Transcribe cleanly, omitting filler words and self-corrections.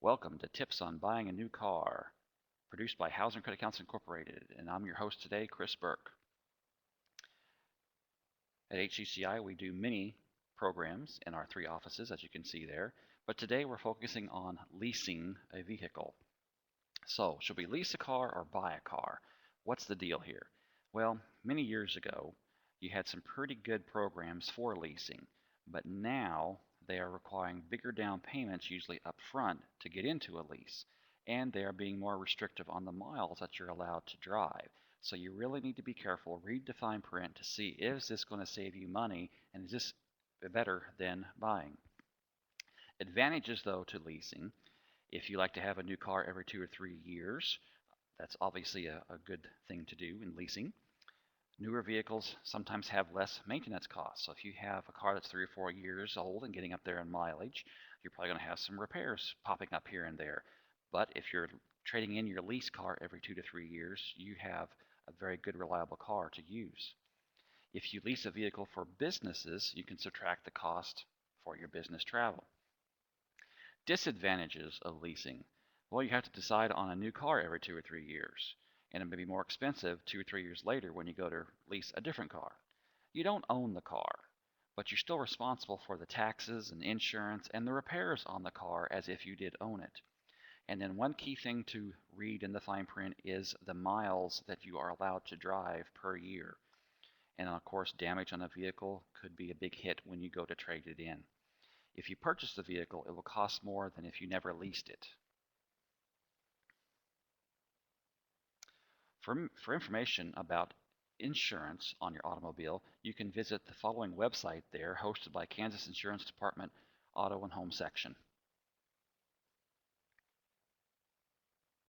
Welcome to Tips on Buying a New Car, produced by Housing Credit Counseling Incorporated, and I'm your host today, Chris Burke. At HCCI, we do many programs in our 3 offices, as you can see there, but today we're focusing on leasing a vehicle. So, should we lease a car or buy a car? What's the deal here? Well, many years ago, you had some pretty good programs for leasing, but now they are requiring bigger down payments, usually up front, to get into a lease, and they are being more restrictive on the miles that you're allowed to drive. So you really need to be careful, read the fine print to see, is this going to save you money, and is this better than buying? Advantages, though, to leasing: if you like to have a new car every 2 or 3 years, that's obviously a good thing to do in leasing. Newer vehicles sometimes have less maintenance costs. So if you have a car that's 3 or 4 years old and getting up there in mileage, you're probably going to have some repairs popping up here and there. But if you're trading in your lease car every 2 to 3 years, you have a very good, reliable car to use. If you lease a vehicle for businesses, you can subtract the cost for your business travel. Disadvantages of leasing: well, you have to decide on a new car every 2 or 3 years, and it may be more expensive 2 or 3 years later when you go to lease a different car. You don't own the car, but you're still responsible for the taxes and insurance and the repairs on the car as if you did own it. And then one key thing to read in the fine print is the miles that you are allowed to drive per year. And of course, damage on a vehicle could be a big hit when you go to trade it in. If you purchase the vehicle, it will cost more than if you never leased it. For information about insurance on your automobile, you can visit the following website there, hosted by Kansas Insurance Department Auto and Home Section.